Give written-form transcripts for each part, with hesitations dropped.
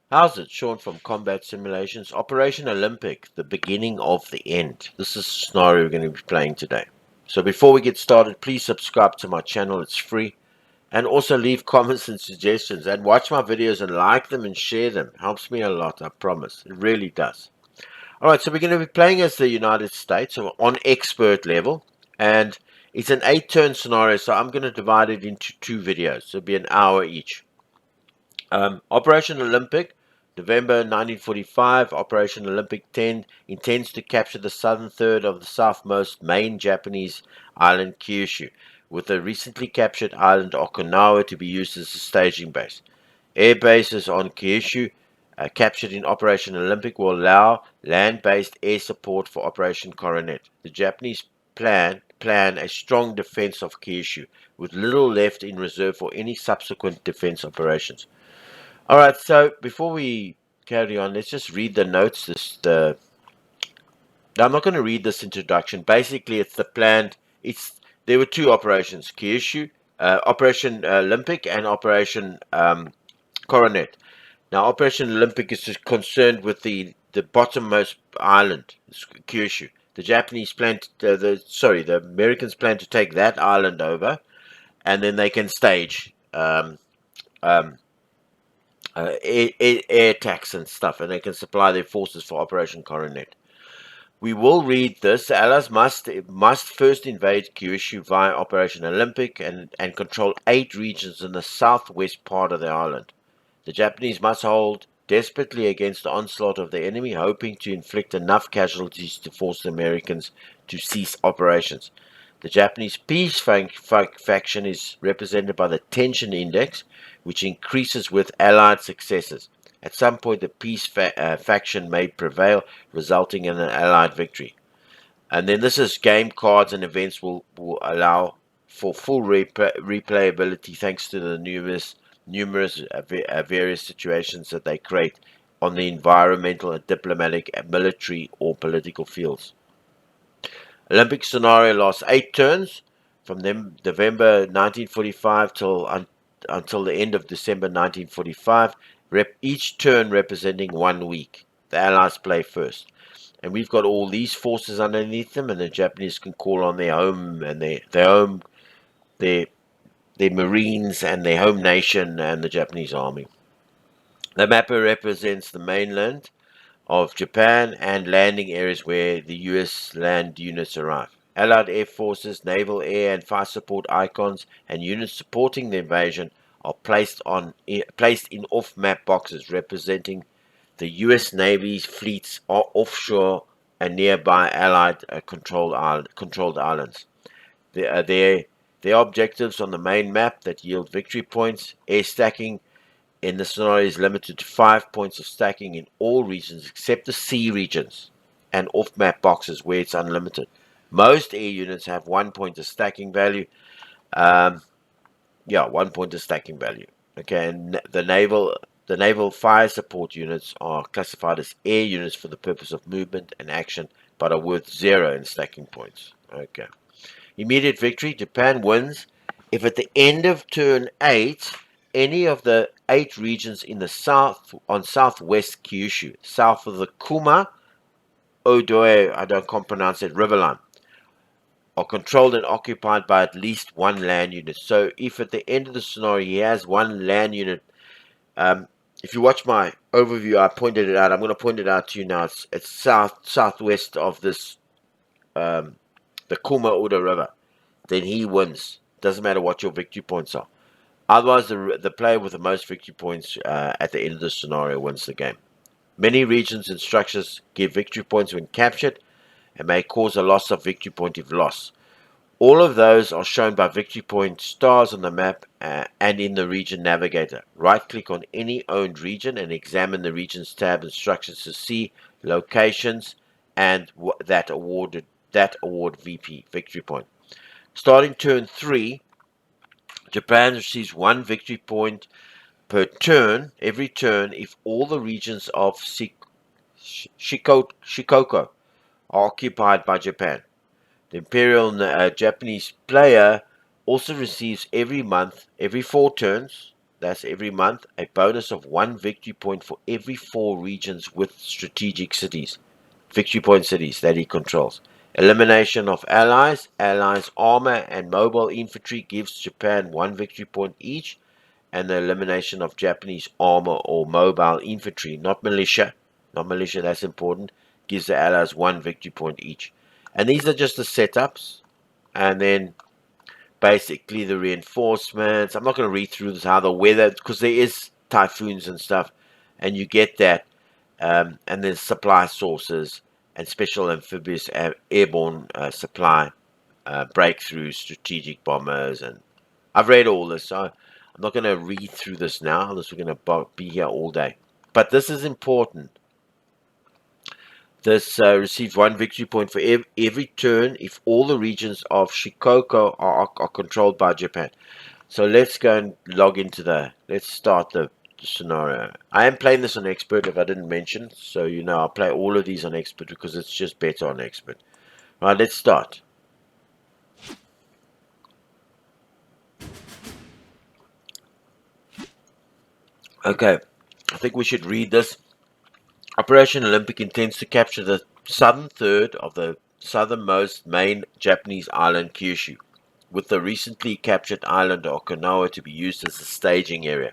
How's it? Sean from Combat Simulations. Operation Olympic, the beginning of the end. This is the scenario we're going to be playing today. So before we get started, please subscribe to my channel. It's free. And also leave comments and suggestions. And watch my videos and like them and share them. Helps me a lot, I promise. It really does. Alright, so we're going to be playing as the United States so on expert level. And it's an 8-turn scenario, so I'm going to divide it into 2 videos. So it'll be an hour each. Operation Olympic, November 1945. Operation Olympic 10 intends to capture the southern third of the southmost main Japanese island Kyūshū, with the recently captured island Okinawa to be used as a staging base. Air bases on Kyūshū, captured in Operation Olympic, will allow land-based air support for Operation Coronet. The Japanese plan a strong defense of Kyūshū, with little left in reserve for any subsequent defense operations. All right, so before we carry on, let's just read the notes. I'm not going to read this introduction. Basically, it's the planned. There were 2 operations: Kyūshū, Operation Olympic, and Operation Coronet. Now, Operation Olympic is just concerned with the bottommost island, Kyūshū. The Japanese plan, the Americans plan to take that island over, and then they can stage um, air attacks and stuff, and they can supply their forces for Operation Coronet. We will read this. The Allies must first invade Kyūshū via Operation Olympic and control 8 regions in the southwest part of the island. The Japanese must hold desperately against the onslaught of the enemy, hoping to inflict enough casualties to force the Americans to cease operations. The Japanese peace faction is represented by the tension index, which increases with Allied successes. At some point, the peace faction may prevail, resulting in an Allied victory. And then this is game cards and events will allow for full replayability thanks to the numerous various situations that they create on the environmental, diplomatic, military, or political fields. Olympic scenario lasts 8 turns from November 1945 until the end of December 1945. Each turn representing 1 week. The Allies play first, and we've got all these forces underneath them, and the Japanese can call on their home and their Marines and their home nation and the Japanese army. The map represents the mainland of Japan and landing areas where the US land units arrive. Allied air forces, naval, air, and fire support icons and units supporting the invasion are placed in off-map boxes representing the US Navy's fleets offshore and nearby Allied controlled islands. Their objectives on the main map that yield victory points. Air stacking in the scenario is limited to 5 points of stacking in all regions except the sea regions and off-map boxes where it's unlimited. Most air units have 1 point of stacking value. 1 point of stacking value. Okay, and the naval fire support units are classified as air units for the purpose of movement and action, but are worth 0 in stacking points. Okay. Immediate victory. Japan wins if at the end of turn 8, any of the 8 regions in the south on southwest Kyūshū, south of the Kuma Odoe, I can't pronounce it, riverline, are controlled and occupied by at least 1 land unit. So if at the end of the scenario he has 1 land unit, if you watch my overview, I pointed it out. I'm going to point it out to you now. It's southwest of this the Kuma Odo River. Then he wins. Doesn't matter what your victory points are. Otherwise, the player with the most victory points at the end of the scenario wins the game. Many regions and structures give victory points when captured and may cause a loss of victory point if lost. All of those are shown by victory point stars on the map and in the region navigator. Right-click on any owned region and examine the regions tab and structures to see locations and that award VP victory point. Starting turn 3, Japan receives 1 victory point per turn, every turn, if all the regions of Shikoku are occupied by Japan. The Imperial Japanese player also receives every month, every 4 turns, that's every month, a bonus of 1 victory point for every 4 regions with strategic cities, victory point cities that he controls. Elimination of allies, allies armor and mobile infantry gives Japan 1 victory point each, and the elimination of Japanese armor or mobile infantry, not militia, that's important, gives the allies 1 victory point each. And these are just the setups, and then basically the reinforcements. I'm not going to read through this, how the weather, because there is typhoons and stuff, and you get that, and there's supply sources and special amphibious airborne supply, breakthrough strategic bombers, and I've read all this, so I'm not going to read through this now, unless we're going to be here all day. But this is important. This receives 1 victory point for every turn if all the regions of Shikoku are controlled by Japan. So let's go and log into let's start the scenario. I am playing this on expert, if I didn't mention, so you know I'll play all of these on expert because it's just better on expert. Right, let's start. Okay, I think we should read this. Operation Olympic intends to capture the southern third of the southernmost main Japanese island Kyūshū, with the recently captured island of Okinawa to be used as a staging area.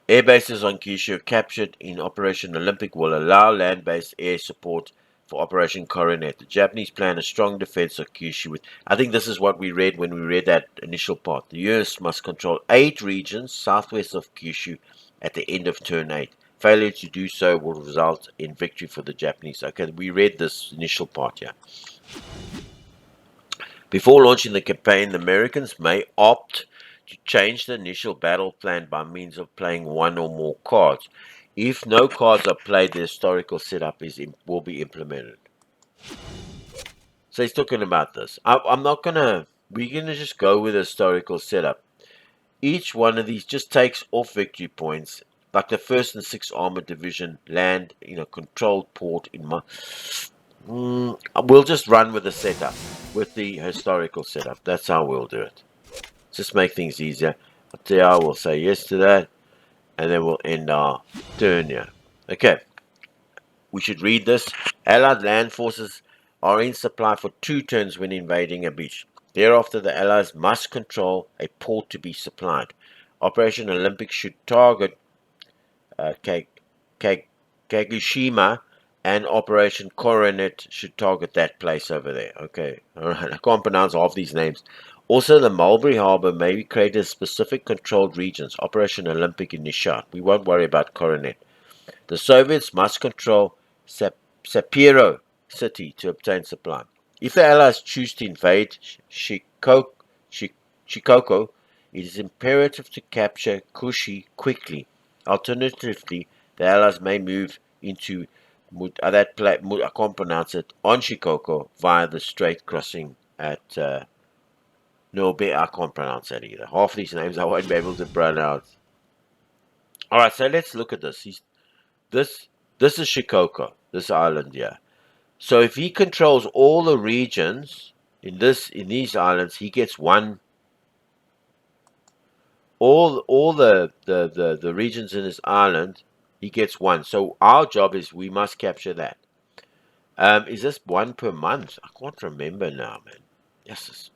Air bases on Kyūshū captured in Operation Olympic will allow land-based air support for Operation Coronet. The Japanese plan a strong defense of Kyūshū. I think this is what we read when we read that initial part. The US must control 8 regions southwest of Kyūshū at the end of turn 8. Failure to do so will result in victory for the Japanese. Okay, we read this initial part here. Before launching the campaign, the Americans may opt to change the initial battle plan by means of playing 1 or more cards. If no cards are played, the historical setup will be implemented. So he's talking about this. I'm not gonna. We're gonna just go with the historical setup. Each one of these just takes off victory points. Like the 1st and 6th Armored Division land in a controlled port in my. We'll just run with the setup, with the historical setup. That's how we'll do it. Just make things easier. I will say yes to that, and then we'll end our turn here. Okay, we should read this. Allied land forces are in supply for 2 turns when invading a beach. Thereafter, the Allies must control a port to be supplied. Operation Olympic should target Kagoshima, and Operation Coronet should target that place over there. Okay, alright, I can't pronounce half these names. Also, the Mulberry Harbor may be created as specific controlled regions. Operation Olympic in Nishat. We won't worry about Coronet. The Soviets must control Sapiro City to obtain supply. If the Allies choose to invade Shikoku, it is imperative to capture Kyūshū quickly. Alternatively, the Allies may move into I can't pronounce it, on Shikoku via the strait crossing at I can't pronounce that either. Half these names I won't be able to pronounce. Alright, so let's look at this. This is Shikoku, this island here. So if he controls all the regions in these islands, he gets 1. All the regions in this island, he gets 1. So our job is we must capture that. Is this 1 per month? I can't remember now, man. Yes.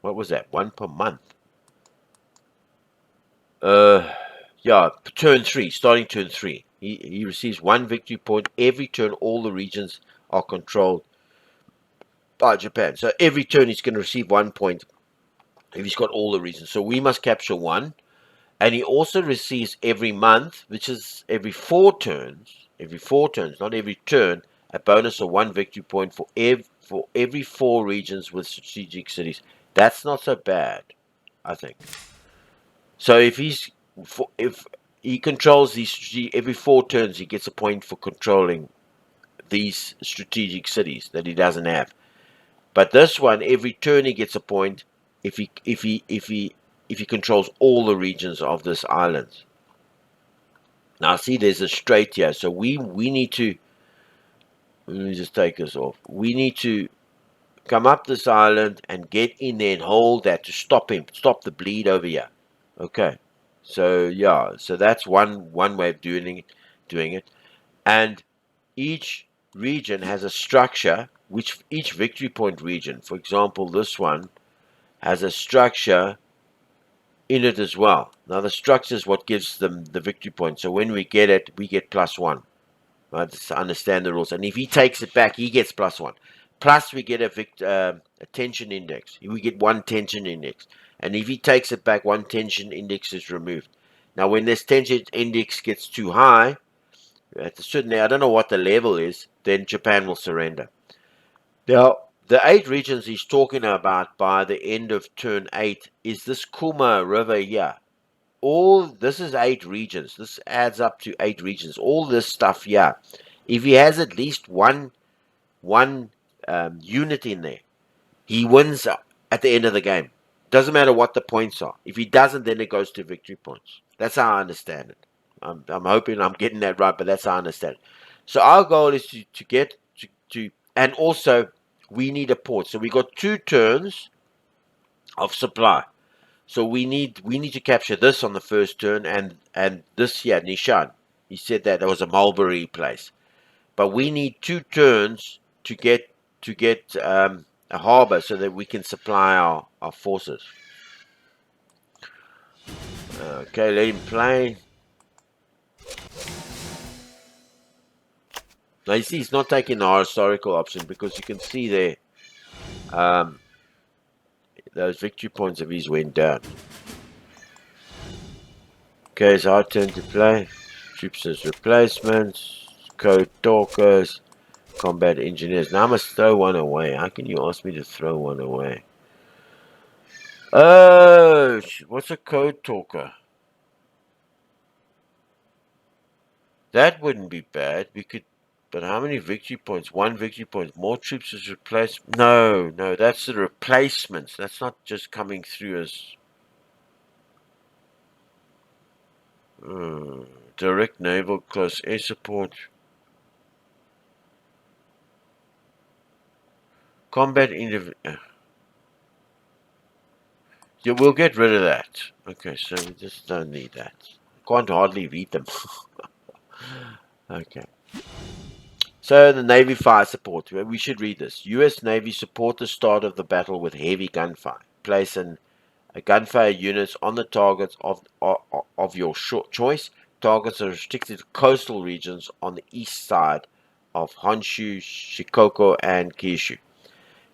What was that? 1 per month. Yeah, turn 3, starting turn 3. He receives 1 victory point every turn all the regions are controlled by Japan. So every turn he's going to receive 1 point if he's got all the regions. So we must capture 1. And he also receives every month, which is every 4 turns, not every turn, a bonus of 1 victory point for every 4 regions with strategic cities. That's not so bad, I think. So if he controls these every 4 turns, he gets a point for controlling these strategic cities that he doesn't have. But this one, every turn he gets a point if he controls all the regions of this island. Now see, there's a strait here, so we need to. Let me just take this off. We need to come up this island and get in there and hold that to stop him, stop the bleed over here. Okay, so yeah, so that's one way of doing it, and each region has a structure. Which each victory point region, for example, this one has a structure in it as well. Now the structure is what gives them the victory point. So when we get it, we get +1. Right? To understand the rules. And if he takes it back, he gets +1. Plus we get a tension index. We get one tension index. And if he takes it back, one tension index is removed. Now when this tension index gets too high, at a certain, I don't know what the level is, then Japan will surrender. Now, the 8 regions he's talking about by the end of turn 8 is this Kuma River here. All this is 8 regions. This adds up to 8 regions. All this stuff here. If he has at least one unit in there, he wins at the end of the game. Doesn't matter what the points are. If he doesn't, then it goes to victory points. That's how I understand it. I'm hoping I'm getting that right, but that's how I understand it. So our goal is to get to and also we need a port. So we got 2 turns of supply. So we need to capture this on the first turn and this here, Nishan. He said that there was a mulberry place. But we need 2 turns to get a harbor so that we can supply our forces. Okay, let him play. Now you see he's not taking the historical option because you can see there those victory points of his went down. Okay, it's our turn to play. Troops as replacements, code talkers, combat engineers. Now I must throw one away. How can you ask me to throw one away? Oh, what's a code talker? That wouldn't be bad. We could, but how many victory points? 1 victory point. More troops as replaced. No, that's the replacements. That's not just coming through as direct naval close air support. Combat individual. Yeah, we'll get rid of that. Okay, so we just don't need that. Can't hardly read them. Okay. So the Navy fire support. We should read this. U.S. Navy support the start of the battle with heavy gunfire. Place gunfire units on the targets of your choice. Targets are restricted to coastal regions on the east side of Honshu, Shikoku, and Kyūshū.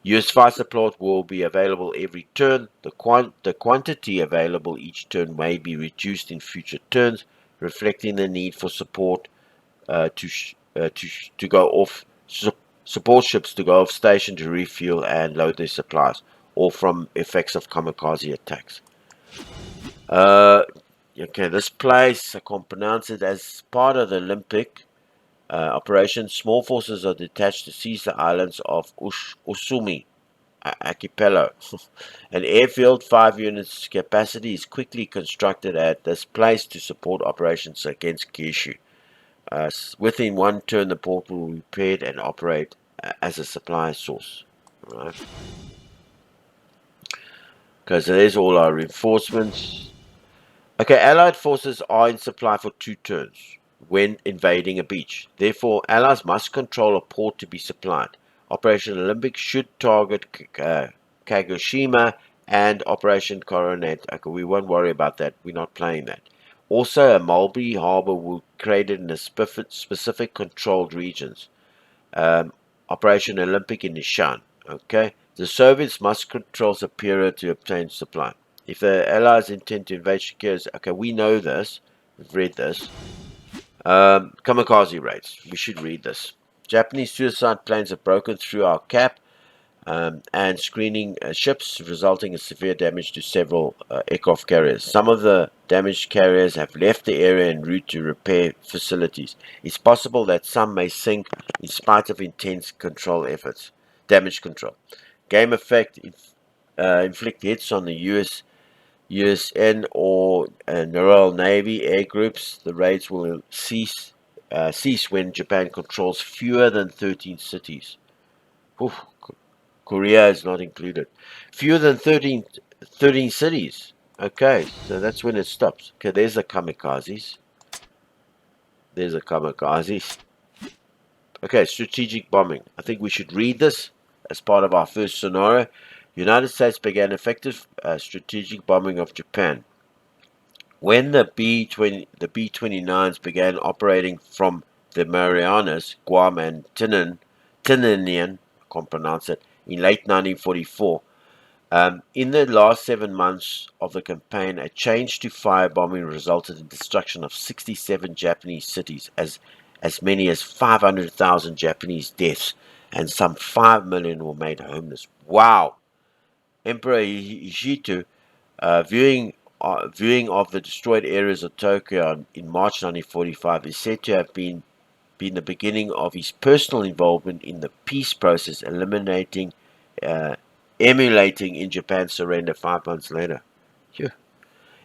U.S. fire support will be available every turn. The quantity available each turn may be reduced in future turns, reflecting the need for support to go off support ships to go off station to refuel and load their supplies, or from effects of kamikaze attacks. Okay, this place I can't pronounce it. As part of the Olympic Operation, small forces are detached to seize the islands of Usumi archipelago. An airfield 5 units capacity is quickly constructed at this place to support operations against Kyūshū. Within 1 turn, the port will be repaired and operate as a supply source. Right. Okay, so there's all our reinforcements. Okay, Allied forces are in supply for 2 turns when invading a beach. Therefore, Allies must control a port to be supplied. Operation Olympic should target Kagoshima and Operation Coronet. Okay, we won't worry about that. We're not playing that. Also, a Mulberry Harbor will be created in a specific controlled regions. Operation Olympic in Nishan. Okay, the Soviets must control Superior to obtain supply. If the Allies intend to invade Shikoku, okay, we know this. We've read this. Kamikaze raids. We should read this. Japanese suicide planes have broken through our cap and screening ships, resulting in severe damage to several aircraft carriers. Some of the damaged carriers have left the area en route to repair facilities. It's possible that some may sink in spite of intense control efforts. Damage control. Game effect inflict hits on the USN or Royal Navy air groups. The raids will cease when Japan controls fewer than 13 cities. Korea is not included. Fewer than 13 cities. Okay, so that's when it stops. Okay, there's the kamikazes. There's the kamikazes. Okay, strategic bombing. I think we should read this as part of our first scenario. United States began effective strategic bombing of Japan. When the B-29s began operating from the Marianas, Guam, and Tinian, I can't pronounce it, in late 1944, in the last 7 months of the campaign, a change to firebombing resulted in destruction of 67 Japanese cities, as many as 500,000 Japanese deaths, and some 5 million were made homeless. Wow! Emperor Hideyoshi, viewing of the destroyed areas of Tokyo in March 1945, is said to have been the beginning of his personal involvement in the peace process, emulating in Japan's surrender 5 months later. Phew.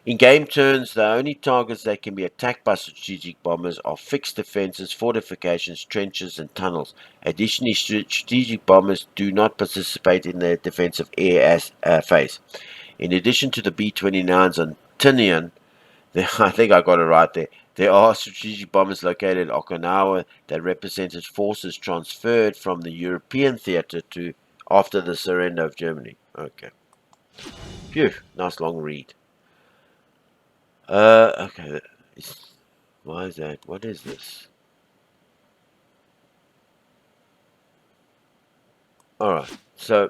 In game terms, the only targets that can be attacked by strategic bombers are fixed defenses, fortifications, trenches, and tunnels. Additionally, strategic bombers do not participate in the defensive air phase. In addition to the B-29s on Tinian, I think I got it right there. There are strategic bombers located in Okinawa that represented forces transferred from the European theater to after the surrender of Germany. Okay. Phew, nice long read. Okay. Why is that? What is this? Alright, so,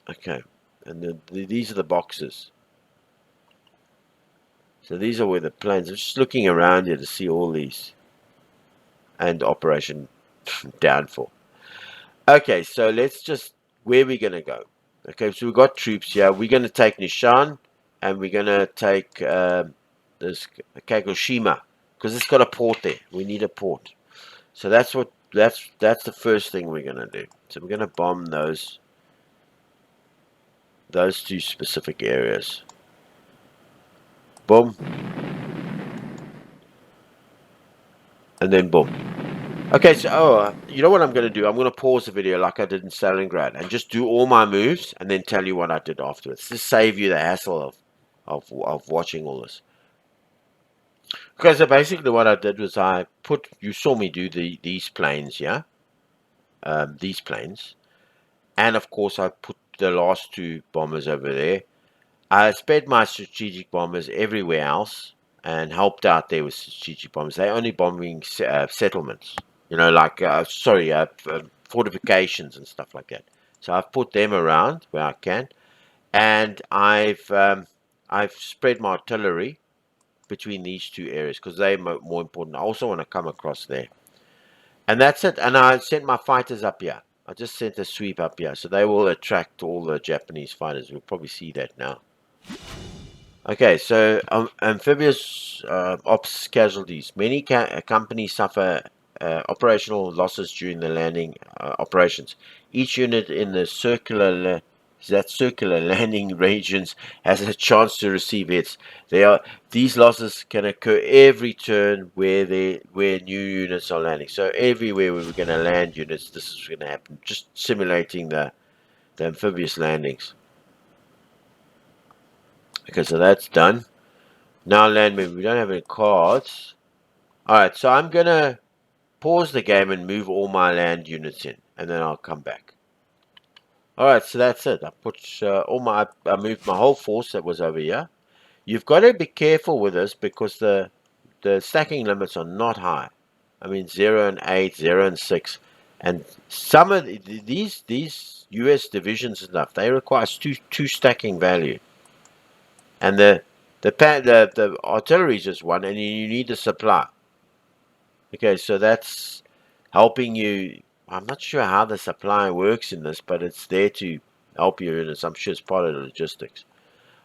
okay. And these are the boxes. So these are where the planes. I'm just looking around here to see all these. And Operation Downfall. Okay, so let's just, where are we going to go? Okay, so we've got troops here. We're going to take Nishan, and we're going to take this Kagoshima, because it's got a port there. We need a port. So that's the first thing we're going to do. So we're going to bomb those two specific areas. Boom. And then boom. Okay, so you know what I'm going to do? I'm going to pause the video like I did in Stalingrad and just do all my moves and then tell you what I did afterwards. Just save you the hassle of watching all this. Okay, so basically what I did was you saw me do these planes, yeah? These planes. And of course I put the last two bombers over there. I spread my strategic bombers everywhere else and helped out there with strategic bombers. They're only bombing settlements. You know, like, fortifications and stuff like that. So I've put them around where I can. And I've spread my artillery between these two areas because they're more important. I also want to come across there. And that's it. And I sent my fighters up here. I just sent a sweep up here. So they will attract all the Japanese fighters. We'll probably see that now. Okay, so amphibious ops casualties. Many companies suffer operational losses during the landing operations. Each unit in the circular landing regions has a chance to receive hits. These losses can occur every turn where new units are landing. So everywhere where we're going to land units, this is going to happen. Just simulating the amphibious landings. Okay, so that's done. Now landman, we don't have any cards. Alright, so I'm going to pause the game and move all my land units in. And then I'll come back. Alright, so that's it. I put I moved my whole force that was over here. You've got to be careful with this because the stacking limits are not high. I mean 0 and 8, 0 and 6. And some of these US divisions and stuff, they require two stacking value. And the artillery is just one, and you need the supply. Okay, so that's helping you. I'm not sure how the supply works in this, but it's there to help you in this. I'm sure it's part of the logistics.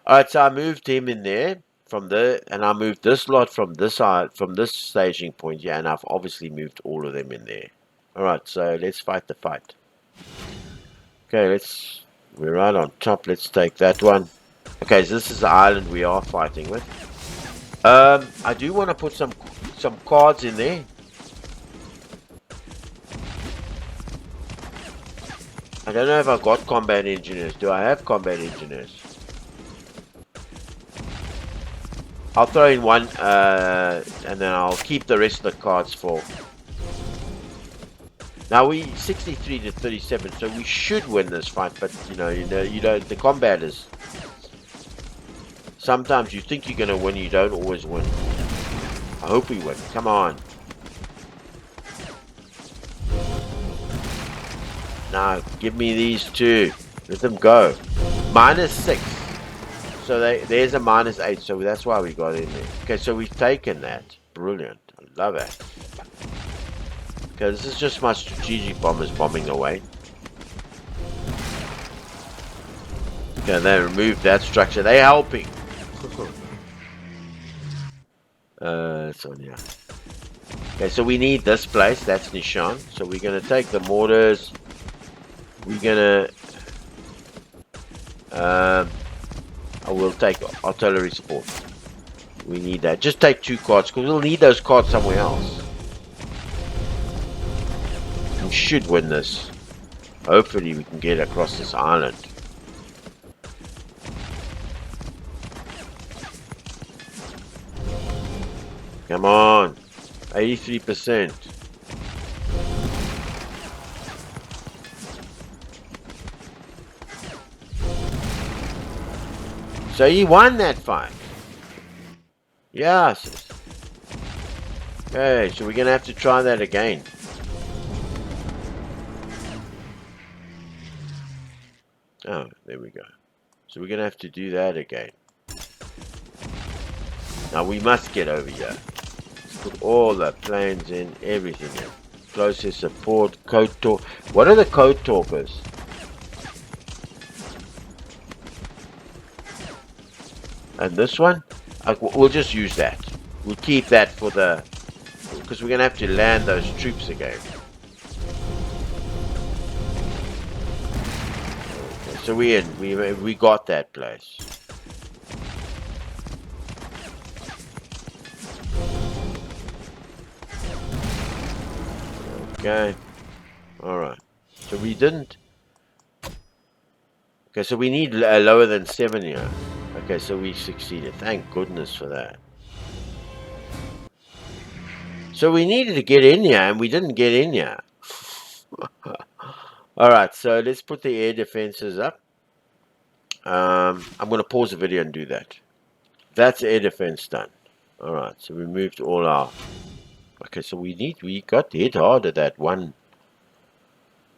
Alright, so I moved him in there and I moved this lot from this side, from this staging point here, and I've obviously moved all of them in there. Alright, so let's fight the fight. Okay, we're right on top. Let's take that one. Okay, so this is the island we are fighting with. I do want to put some cards in there. I don't know if I've got combat engineers. Do I have combat engineers? I'll throw in one, and then I'll keep the rest of the cards for. Now we 63 to 37, so we should win this fight. But you don't. The combat is. Sometimes you think you're gonna win, you don't always win. I hope we win. Come on. Now give me these two. Let them go. -6. So there's a -8, so that's why we got in there. Okay, so we've taken that. Brilliant. I love it. Okay, this is just my strategic bombers bombing away. Okay, they removed that structure. They're helping. It's on here. Okay, so we need this place. That's Nishan. So we're going to take the mortars. We're going to... I will take artillery support. We need that. Just take 2 cards, because we'll need those cards somewhere else. We should win this. Hopefully we can get across this island. Come on. 83%. So he won that fight. Yes. Okay, so we're going to have to try that again. Oh, there we go. So we're going to have to do that again. Now we must get over here. Let's put all the planes in, everything in. Process support, code talk. What are the code talkers? And this one? We'll just use that. We'll keep that for the... Because we're going to have to land those troops again. Okay, so we're in. We got that place. Okay. Alright. So we didn't... Okay, so we need lower than 7 here. Okay, so we succeeded. Thank goodness for that. So we needed to get in here, and we didn't get in here. Alright, so let's put the air defenses up. I'm going to pause the video and do that. That's air defense done. Alright, so we moved all our... Okay, so we got hit hard at that one.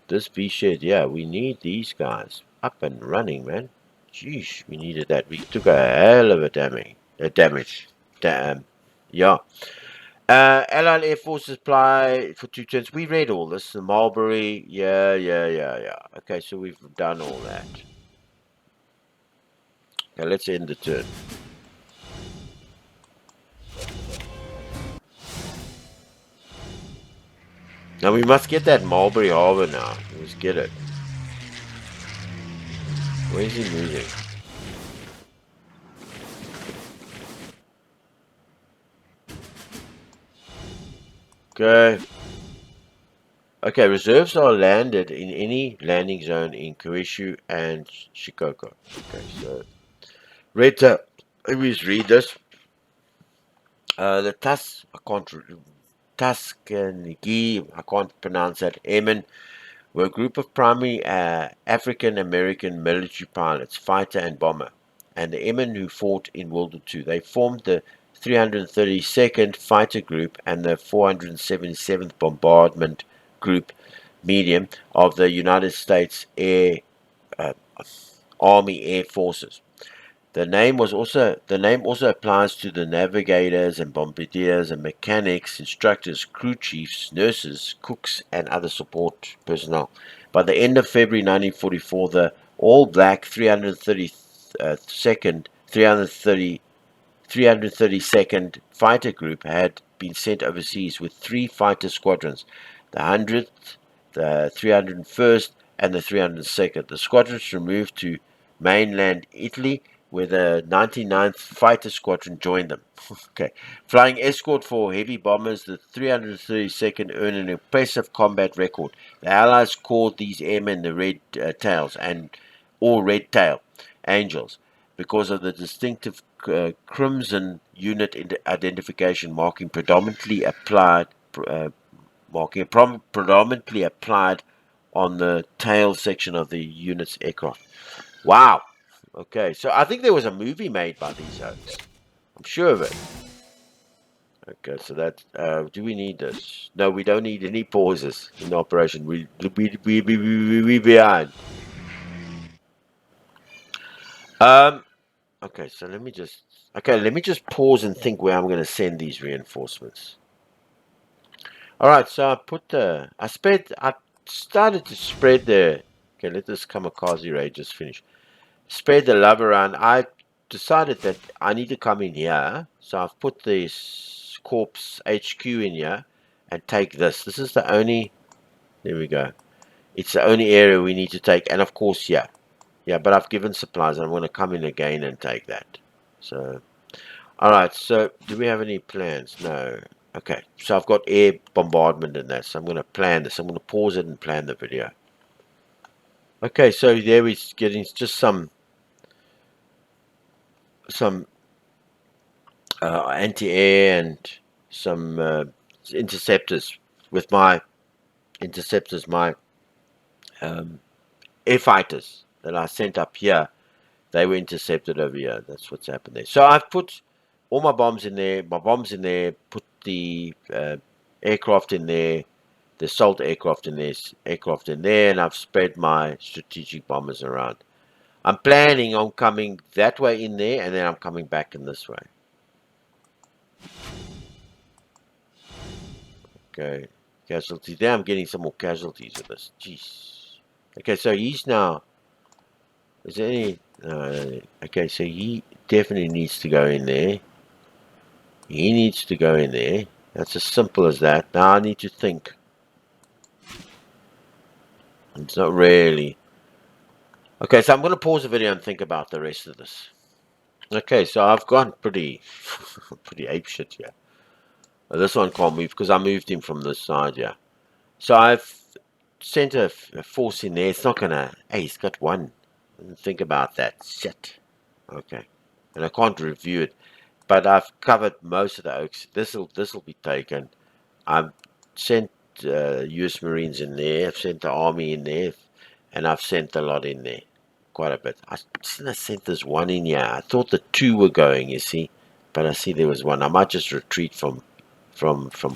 This B-shed, yeah, we need these guys up and running, man. Jeez, we needed that. We took a hell of a damage. Damn. Yeah. Allied Air Force supply for 2 turns. We read all this. The Mulberry. Yeah. Okay, so we've done all that. Okay, let's end the turn. Now we must get that Mulberry Harbor now. Let's get it. Where is he moving? Okay. Okay, reserves are landed in any landing zone in Kyūshū and Shikoku. Okay, so let me read this. The Tuscanigi, I can't pronounce that, Airmen were a group of primary African American military pilots, fighter and bomber, and the airmen who fought in World War II. They formed the 332nd Fighter Group and the 477th Bombardment Group Medium of the United States Army Air Forces. The name also applies to the navigators and bombardiers and mechanics, instructors, crew chiefs, nurses, cooks, and other support personnel. By the end of February 1944, the all-black 332nd Fighter Group had been sent overseas with 3 fighter squadrons, the 100th, the 301st, and the 302nd. The squadrons were moved to mainland Italy, where the 99th Fighter Squadron joined them. Okay, flying escort for heavy bombers, the 332nd earned an impressive combat record. The Allies called these airmen the Red Tails or Red Tail Angels, because of the distinctive crimson unit identification marking predominantly applied on the tail section of the unit's aircraft. Wow. Okay, so I think there was a movie made by these oaks. I'm sure of it. Okay, so that do we need this? No, we don't need any pauses in the operation. We behind. Okay, so let me just pause and think where I'm going to send these reinforcements. All right, so I started to spread the. Okay, let this kamikaze raid just finish. Spread the love around. I decided that I need to come in here, so I've put this corpse HQ in here and take this. This is the only. There we go. It's the only area we need to take, and of course, yeah, but I've given supplies. I'm going to come in again and take that. So, all right. So, do we have any plans? No. Okay. So I've got air bombardment in that. So I'm going to plan this. I'm going to pause it and plan the video. Okay. So there we're getting just some anti-air and some interceptors. With my interceptors, my air fighters that I sent up here, they were intercepted over here. That's what's happened there. So I've put all my bombs in there, put the aircraft in there, the assault aircraft in there, and I've spread my strategic bombers around. I'm planning on coming that way in there, and then I'm coming back in this way. Okay, casualties. There I'm getting some more casualties of this. Jeez. Okay, so he's now. Is there any? Okay, so he definitely needs to go in there. He needs to go in there. That's as simple as that. Now I need to think. It's not really. Okay, so I'm going to pause the video and think about the rest of this. Okay, so I've gone pretty apeshit here. This one can't move because I moved him from this side, yeah. So I've sent a force in there. It's not going to... Hey, he's got one. Think about that. Shit. Okay. And I can't review it. But I've covered most of the oaks. This'll be taken. I've sent US Marines in there. I've sent the army in there. And I've sent a lot in there. Quite a bit. I sent this one in here. I thought the two were going, you see. But I see there was one. I might just retreat from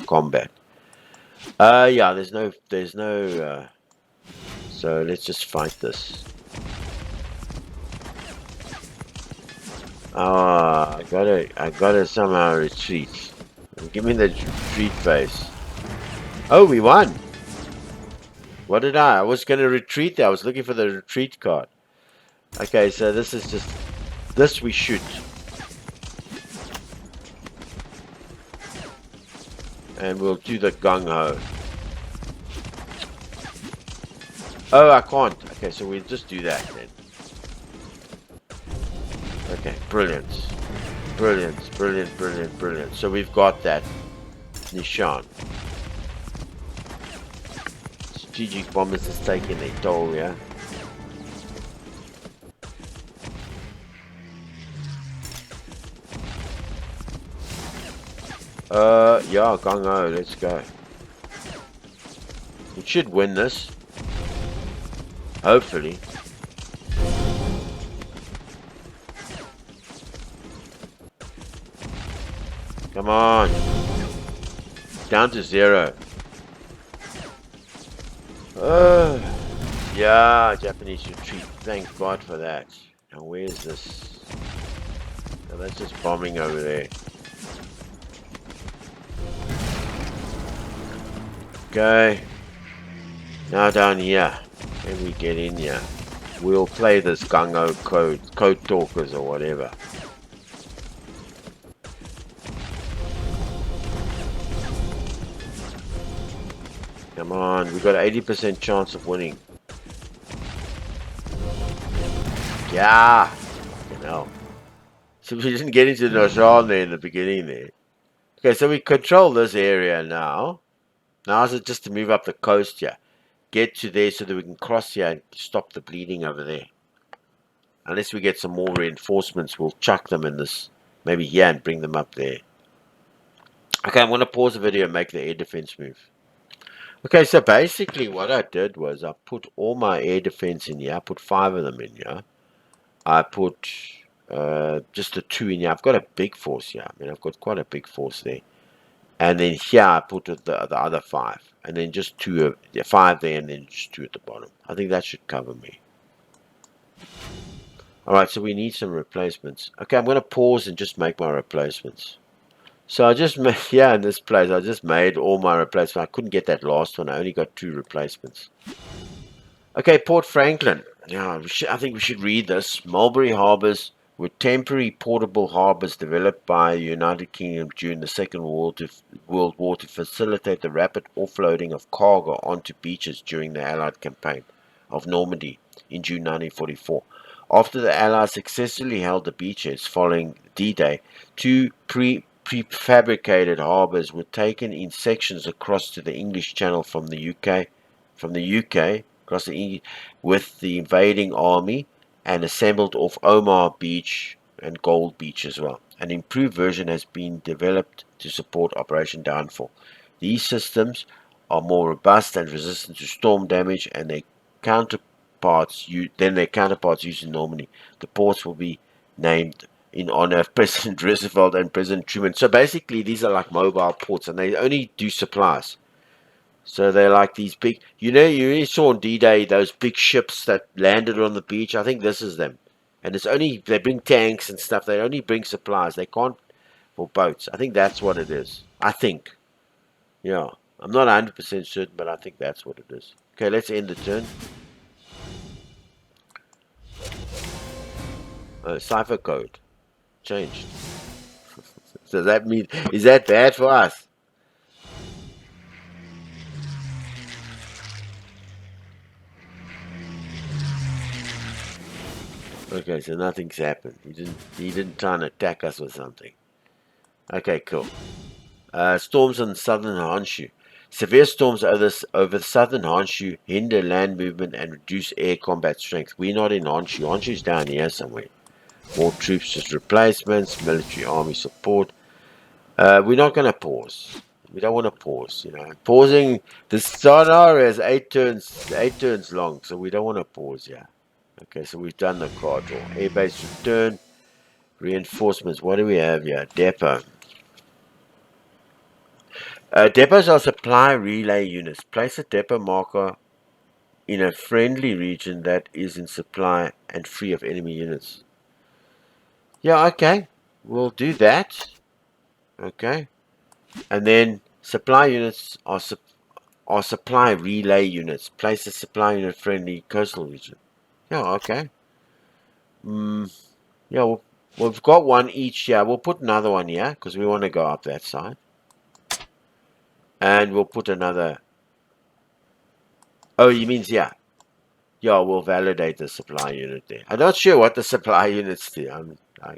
combat. Yeah, there's no so let's just fight this. I gotta somehow retreat. Give me the retreat phase. Oh, we won. What did I was gonna retreat there. I was looking for the retreat card. Okay, so this is just this we shoot. And we'll do the gung-ho. Oh, I can't. Okay, so we'll just do that then. Okay, brilliant. Brilliant. So we've got that Nishan. Strategic bombers is taking their toll, yeah? Yeah, gung-ho, let's go. We should win this. Hopefully. Come on. Down to 0. Yeah, Japanese retreat. Thank God for that. Now where's this? Oh, that's just bombing over there. Okay. Now down here. Maybe we get in here. We'll play this gung-ho code talkers or whatever. Come on, we've got an 80% chance of winning. Yeah! Fucking hell. So we didn't get into Najan there in the beginning there. Okay, so we control this area now. Now is it just to move up the coast here. Get to there so that we can cross here and stop the bleeding over there. Unless we get some more reinforcements, we'll chuck them in this, maybe here, and bring them up there. Okay, I'm going to pause the video and make the air defense move. Okay, so basically what I did was I put all my air defense in here. I put 5 of them in here. I put just the 2 in here. I've got a big force here. I mean, I've got quite a big force there. And then here I put the other 5. And then just 5 there, and then just 2 at the bottom. I think that should cover me. Alright, so we need some replacements. Okay, I'm going to pause and just make my replacements. So I just made, yeah, in this place, I just made all my replacements. I couldn't get that last one. I only got 2 replacements. Okay, Port Franklin. Yeah, I think we should read this. Mulberry harbors were temporary portable harbors developed by the United Kingdom during the Second World War to facilitate the rapid offloading of cargo onto beaches during the Allied campaign of Normandy in June 1944. After the Allies successfully held the beaches following D-Day, 2 prefabricated harbors were taken in sections across to the English Channel from the UK across the with the invading army, and assembled off Omar Beach and Gold Beach as well. An improved version has been developed to support Operation Downfall. These systems are more robust and resistant to storm damage and their counterparts used in Normandy. The ports will be named in honor of President Roosevelt and President Truman. So basically these are like mobile ports, and they only do supplies. So they're like these big, you really saw on D-Day those big ships that landed on the beach. I think this is them. And it's only, they bring tanks and stuff. They only bring supplies. They can't for boats. I think that's what it is. I think. Yeah. I'm not 100% certain, but I think that's what it is. Okay, let's end the turn. Cipher code. Changed. Does that mean, is that bad for us? Okay, so nothing's happened. He didn't try and attack us or something. Okay, cool. Storms on southern Honshu. Severe storms over southern Honshu hinder land movement and reduce air combat strength. We're not in Honshu. Honshu's down here somewhere. More troops, just replacements, military army support. We're not going to pause. We don't want to pause, Pausing, the scenario is 8 turns long, so we don't want to pause here. Okay, so we've done the card draw. Airbase return. Reinforcements. What do we have here? Depot. Depots are supply relay units. Place a depot marker in a friendly region that is in supply and free of enemy units. Yeah, okay. We'll do that. Okay. And then supply units are supply relay units. Place a supply unit friendly coastal region. Yeah, okay. Yeah, we've got one each here. We'll put another one here because we want to go up that side. And we'll put another. Oh, he means yeah. Yeah, we'll validate the supply unit there. I'm not sure what the supply units do. I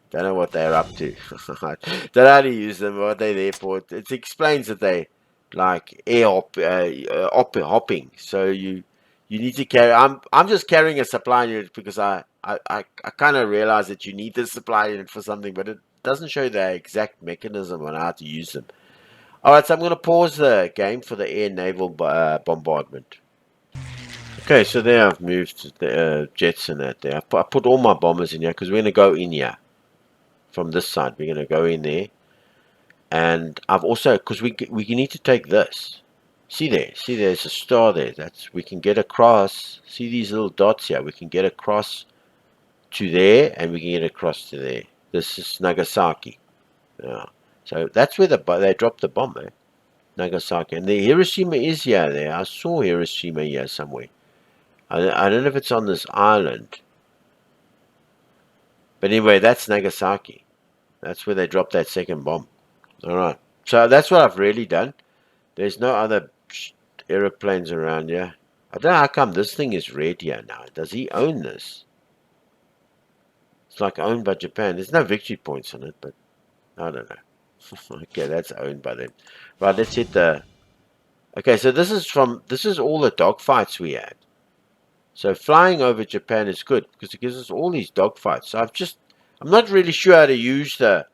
don't know what they're up to. Don't know how to use them, what they're there for. It explains that they like hopping. So you need to carry. I'm just carrying a supply unit because I kind of realize that you need this supply unit for something, but it doesn't show the exact mechanism on how to use them. Alright, so I'm going to pause the game for the air naval bombardment. Okay, so there I've moved the jets and that there. I put all my bombers in here because we're going to go in here. From this side, we're going to go in there. And I've also, because we need to take this. See there's a star there. We can get across. See these little dots here? We can get across to there and we can get across to there. This is Nagasaki. Yeah. So that's where they dropped the bomb there. Nagasaki. And the Hiroshima is here there. I saw Hiroshima here somewhere. I don't know if it's on this island. But anyway, that's Nagasaki. That's where they dropped that second bomb. Alright. So that's what I've really done. There's no other aeroplanes around here. I don't know how come this thing is red here now. Does he own this? It's like owned by Japan. There's no victory points on it, but I don't know. Okay, that's owned by them. Right, let's hit the... Okay, so this is all the dogfights we had. So flying over Japan is good because it gives us all these dogfights. So I'm not really sure how to use the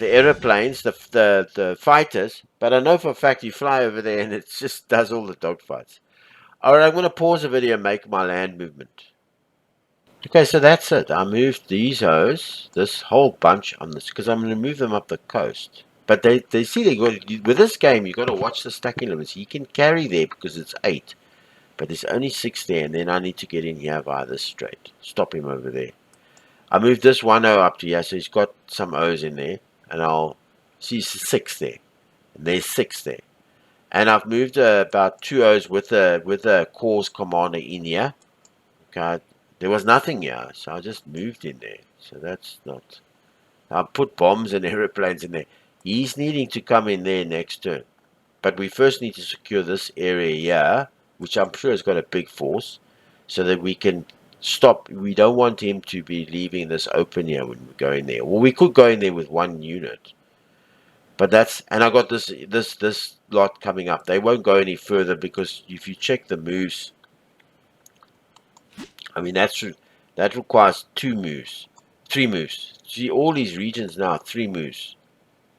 aeroplanes, the fighters, but I know for a fact you fly over there and it just does all the dogfights. All right, I'm going to pause the video and make my land movement. Okay, so that's it. I moved these hoes, this whole bunch on this, because I'm going to move them up the coast. But they see they got with this game. You got to watch the stacking limits. You can carry there because it's 8, but there's only 6 there, and then I need to get in here via this straight. Stop him over there. I moved this one O up to here, so he's got some O's in there, and I'll see 6 there, and there's 6 there, and I've moved about 2 O's with a cause commander in here. Okay, there was nothing here, so I just moved in there. So that's not. I put bombs and aeroplanes in there. He's needing to come in there next turn, but we first need to secure this area here, which I'm sure has got a big force, so that we can stop. We don't want him to be leaving this open here when we go in there. Well, we could go in there with 1 unit, but that's, and I got this lot coming up. They won't go any further because if you check the moves, I mean that requires 2 moves, 3 moves. See all these regions now, 3 moves,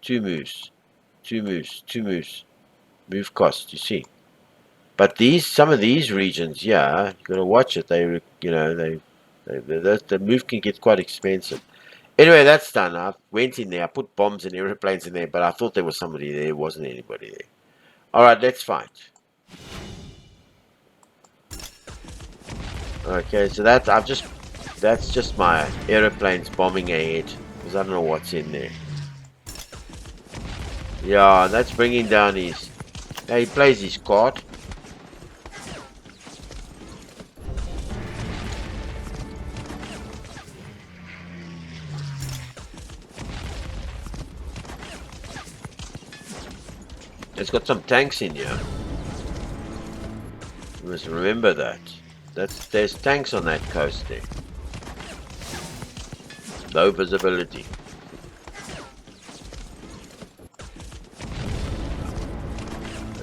2 moves, 2 moves, 2 moves. Move cost, you see. But some of these regions, yeah, you got to watch it. The move can get quite expensive. Anyway, that's done. I went in there. I put bombs and aeroplanes in there, but I thought there was somebody there. There wasn't anybody there. All right, let's fight. Okay, so that's just my aeroplanes bombing ahead because I don't know what's in there. Yeah, that's bringing down his. Yeah, he plays his card. It's got some tanks in here. You must remember that. There's tanks on that coast there. Low visibility.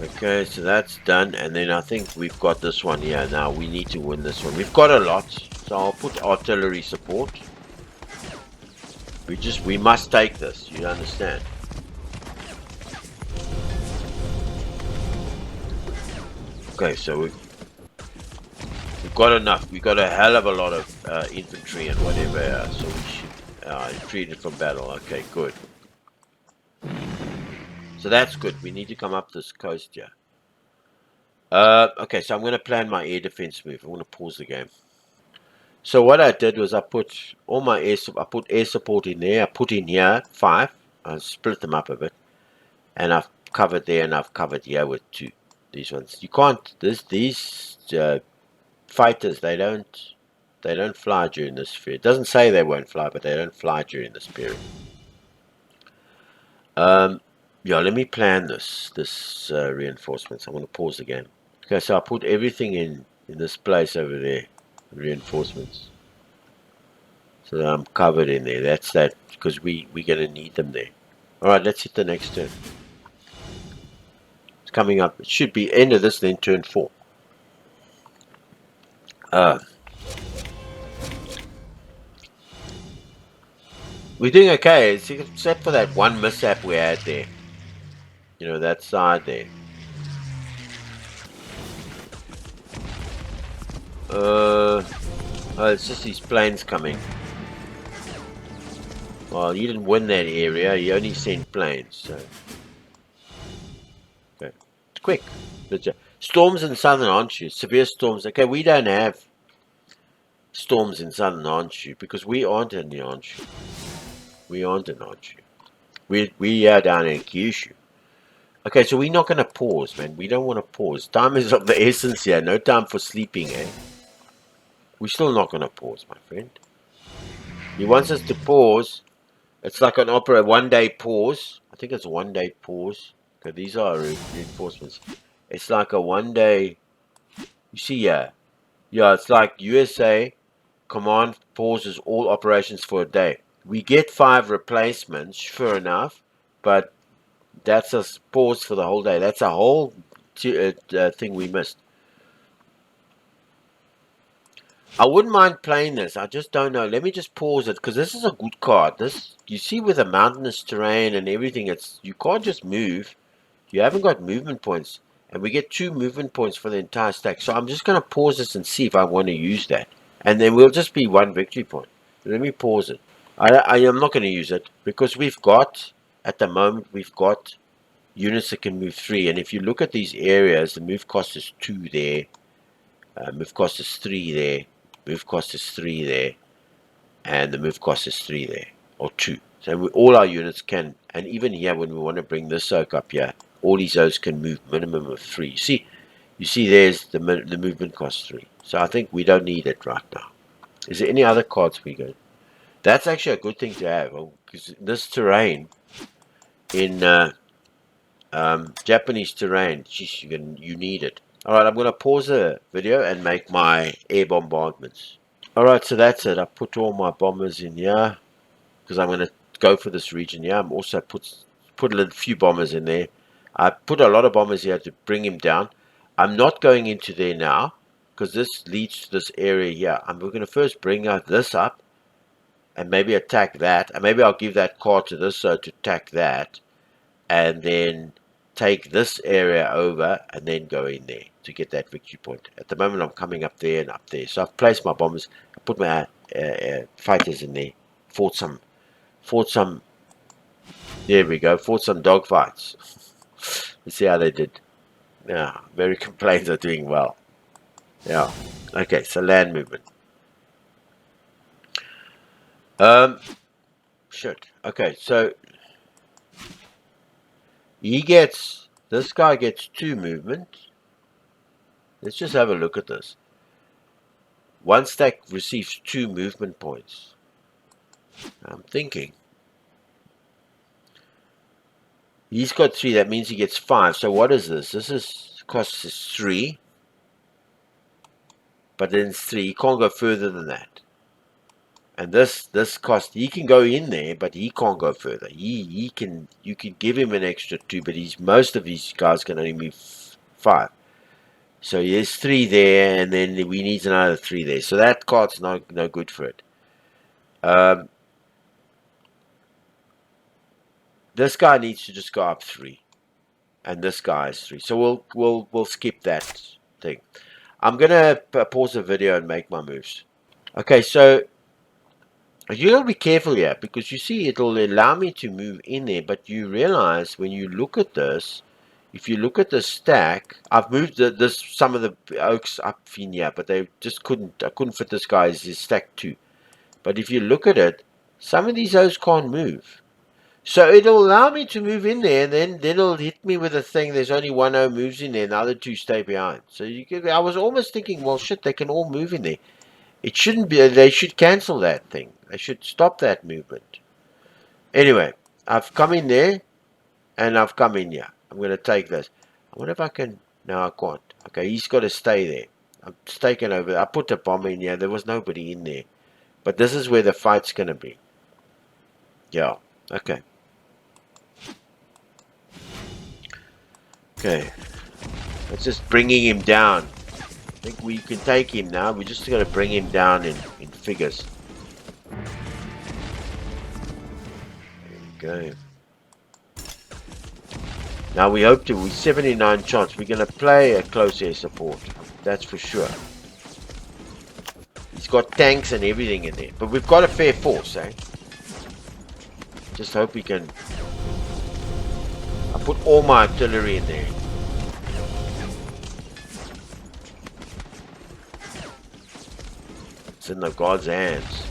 Okay, so that's done, and then I think we've got this one here. Now we need to win this one. We've got a lot, so I'll put artillery support. We must take this. You understand? Okay, so we've got enough. We've got a hell of a lot of infantry and whatever, so we should retreat it from battle. Okay, good. So that's good. We need to come up this coast here. Okay, so I'm going to plan my air defense move. I'm going to pause the game. So what I did was I put all my I put air support in there. I put in here 5. I split them up a bit, and I've covered there and I've covered here with 2. These ones you can't. These fighters they don't fly during this period. It doesn't say they won't fly, but they don't fly during this period. Yeah, let me plan this reinforcements. I'm going to pause the game. Okay, so I put everything in this place over there, reinforcements, so that I'm covered in there. That's that, because we're going to need them there. All right, let's hit the next turn. It's coming up. It should be end of this, then turn 4. We're doing okay, except for that one mishap we had there. You know, that side there. Oh, it's just these planes coming. Well, you didn't win that area. You only sent planes, so. Okay, it's quick. Storms in southern Honshu. Severe storms. Okay, we don't have storms in southern Honshu because we aren't in the Honshu. We aren't in Honshu. We are down in Kyūshū. Okay, so we're not going to pause, man. We don't want to pause. Time is of the essence here. No time for sleeping, eh? We're still not going to pause, my friend. He wants us to pause. It's like an opera, 1 day pause. I think it's a 1 day pause. Okay, these are reinforcements. It's like a 1 day. You see, yeah, it's like USA command pauses all operations for a day. We get 5 replacements, sure enough, but that's a pause for the whole day. That's a whole thing we missed. I wouldn't mind playing this. I just don't know. Let me just pause it because this is a good card. This, you see, with the mountainous terrain and everything, it's, you can't just move. You haven't got movement points, and we get 2 movement points for the entire stack. So I'm just going to pause this and see if I want to use that, and then we'll just be 1 victory point. Let me pause it. I am not going to use it because we've got, at the moment, we've got units that can move 3. And if you look at these areas, the move cost is 2 there, move cost is 3 there, move cost is 3 there, and the move cost is 3 there, or 2. So all our units can, and even here when we want to bring this soak up here, all these zones can move minimum of 3. You see there's the movement cost 3. So I think we don't need it right now. Is there any other cards we got? That's actually a good thing to have, because this terrain, in Japanese terrain, geez, you need it. Alright, I'm going to pause the video and make my air bombardments. Alright, so that's it. I put all my bombers in here because I'm going to go for this region here. I'm also put a few bombers in there. I put a lot of bombers here to bring him down. I'm not going into there now because this leads to this area here. We're going to first bring out this up and maybe attack that. And maybe I'll give that card to this to attack that. And then take this area over and then go in there to get that victory point. At the moment I'm coming up there and up there. So I've placed my bombers. I put my fighters in there. Fought some, there we go, fought some dogfights. Let's see how they did. Yeah, American planes are doing well. Yeah. Okay, so land movement. Shit. Okay, so this guy gets 2 movement. Let's just have a look at this. One stack receives 2 movement points. I'm thinking. He's got 3, that means he gets 5. So what is this? This costs us 3. But then it's 3. He can't go further than that. And this cost, he can go in there, but he can't go further. You can give him an extra 2, but most of these guys can only move 5. So there's 3 there, and then we need another 3 there. So that card's no good for it. This guy needs to just go up 3, and this guy is 3. So we'll skip that thing. I'm gonna pause the video and make my moves. Okay, so you gotta be careful here because you see it'll allow me to move in there, but you realize when you look at this, if you look at the stack, I've moved some of the oaks up in here, but they just I couldn't fit this guy's stack 2. But if you look at it, some of these oaks can't move. So it'll allow me to move in there, and then it'll hit me with a thing. There's only 1 O moves in there, and the other 2 stay behind. So I was almost thinking, well, shit, they can all move in there. It shouldn't be. They should cancel that thing. They should stop that movement. Anyway, I've come in there, and I've come in here. I'm going to take this. I wonder if I can. No, I can't. Okay, he's got to stay there. I'm taking over. I put a bomb in here. There was nobody in there. But this is where the fight's going to be. Yeah. Okay. Okay. Let's just bringing him down. I think we can take him now. We just got to bring him down in figures. There we go. Now we hope to. We're 79 chance. We're going to play a close air support. That's for sure. He's got tanks and everything in there. But we've got a fair force, eh? Just hope we can. I put all my artillery in there. It's in the God's hands.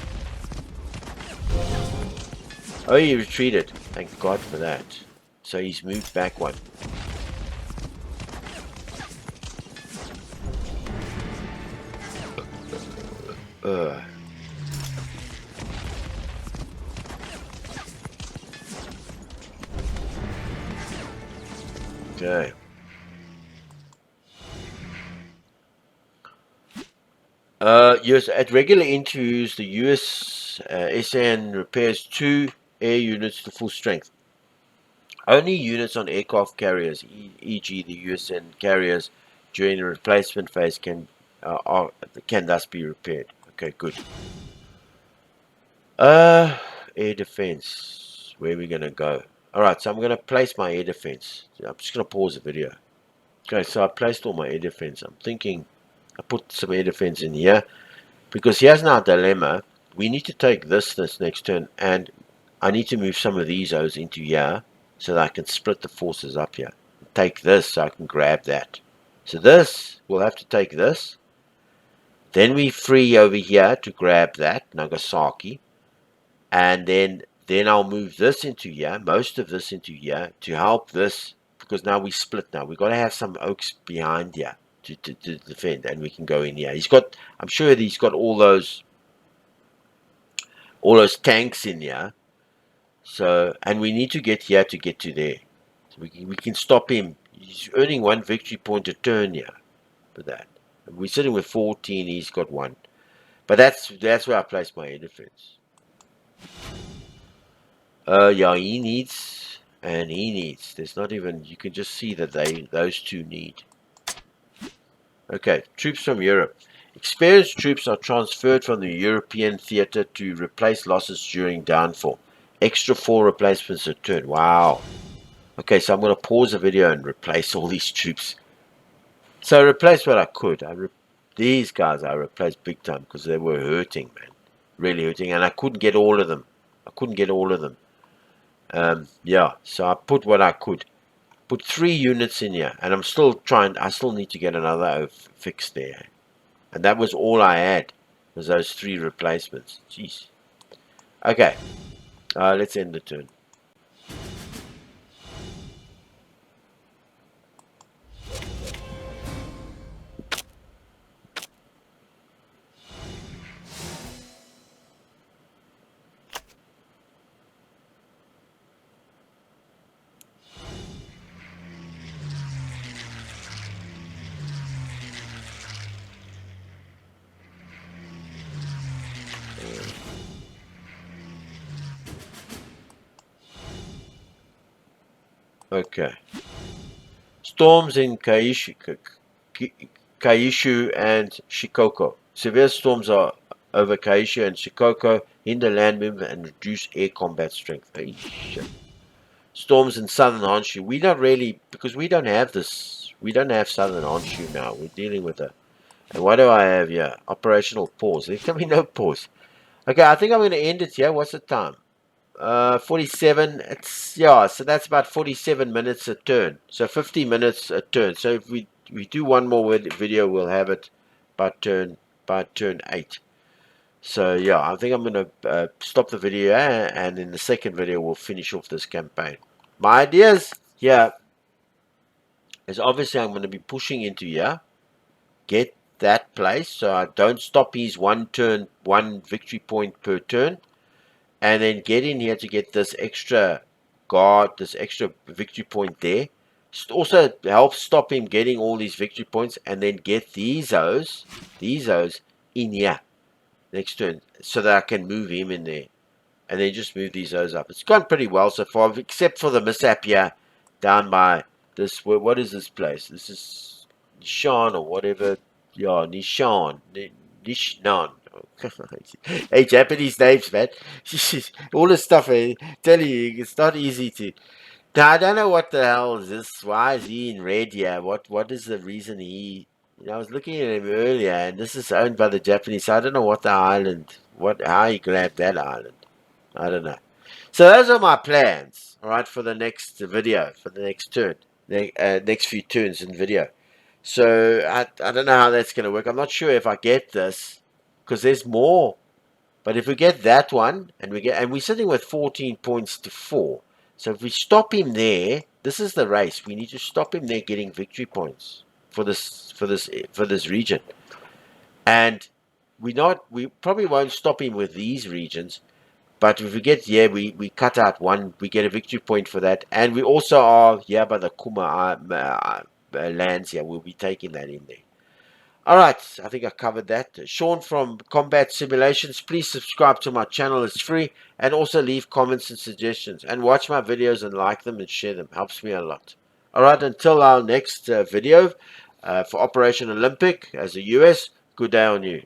Oh, he retreated. Thank God for that. So he's moved back 1. Okay. Yes, at regular interviews, the US SAN repairs 2 air units to full strength. Only units on aircraft carriers, e.g. the USN carriers, during the replacement phase can can thus be repaired. Okay, good. Air defense. Where are we gonna go? All right, so I'm gonna place my air defense. I'm just gonna pause the video. Okay, so I placed all my air defense. I'm thinking I put some air defense in here because here's now a dilemma. We need to take this next turn, and I need to move some of these O's into here so that I can split the forces up here. Take this so I can grab that. So this, we'll have to take this. Then we free over here to grab that, Nagasaki. And then I'll move this into here, most of this into here, to help this, because now we split now. We've got to have some oaks behind here to defend, and we can go in here. I'm sure that he's got all those tanks in here. So, and we need to get here to get to there. So we can stop him. He's earning 1 victory point a turn here for that. We're sitting with 14, he's got 1. But that's where I place my air defense. Yeah, he needs, and he needs. There's not even, you can just see that those two need. Okay, troops from Europe. Experienced troops are transferred from the European theater to replace losses during downfall. Extra 4 replacements a turn. Wow. Okay, so I'm going to pause the video and replace all these troops. So I replaced what I could. These guys I replaced big time because they were hurting, man. Really hurting, and I couldn't get all of them. Yeah, so I put what I could. Put 3 units in here, and I still need to get another fix there. And that was all I had, was those 3 replacements. Jeez. Okay, let's end the turn. Okay. Storms in Kyūshū and Shikoku. Severe storms are over Kyūshū and Shikoku, hinder land movement and reduce air combat strength. Hey, shit. Storms in southern Honshu. We don't really, because we don't have this. We don't have southern Honshu now. We're dealing with a. And what do I have here? Operational pause. There's going to be no pause. Okay, I think I'm going to end it here. What's the time? 47. Yeah, so that's about 47 minutes a turn. So 50 minutes a turn. So if we do one more video, we'll have it by turn 8. So yeah, I think I'm going to stop the video, and in the second video we'll finish off this campaign. My ideas here is obviously I'm going to be pushing into here, get that place so I don't stop his 1 victory point per turn. And then get in here to get this extra guard, this extra victory point there. Also helps stop him getting all these victory points, and then get these O's in here next turn so that I can move him in there. And then just move these O's up. It's gone pretty well so far, except for the mishap here down by this. What is this place? This is Nishan or whatever. Yeah, Nishan. Nishnan. Hey, Japanese names, man. All this stuff, I tell you, it's not easy to. Now, I don't know what the hell is this. Why is he in red here? What is the reason he? I was looking at him earlier, and this is owned by the Japanese. So I don't know what the island, how he grabbed that island. I don't know. So those are my plans. All right, for the next video, for the next turn, next few turns in video. So I don't know how that's going to work. I'm not sure if I get this. Because there's more, but if we get that one, and we're sitting with 14 points to 4, so if we stop him there, this is the race. We need to stop him there getting victory points for this region, and we probably won't stop him with these regions, but if we get here, we cut out one, we get a victory point for that, and we also are here by the Kuma lands here. We'll be taking that in there. Alright, I think I covered that. Sean from Combat Simulations. Please subscribe to my channel. It's free. And also leave comments and suggestions. And watch my videos and like them and share them. Helps me a lot. Alright, until our next video. For Operation Olympic, as the US, good day on you.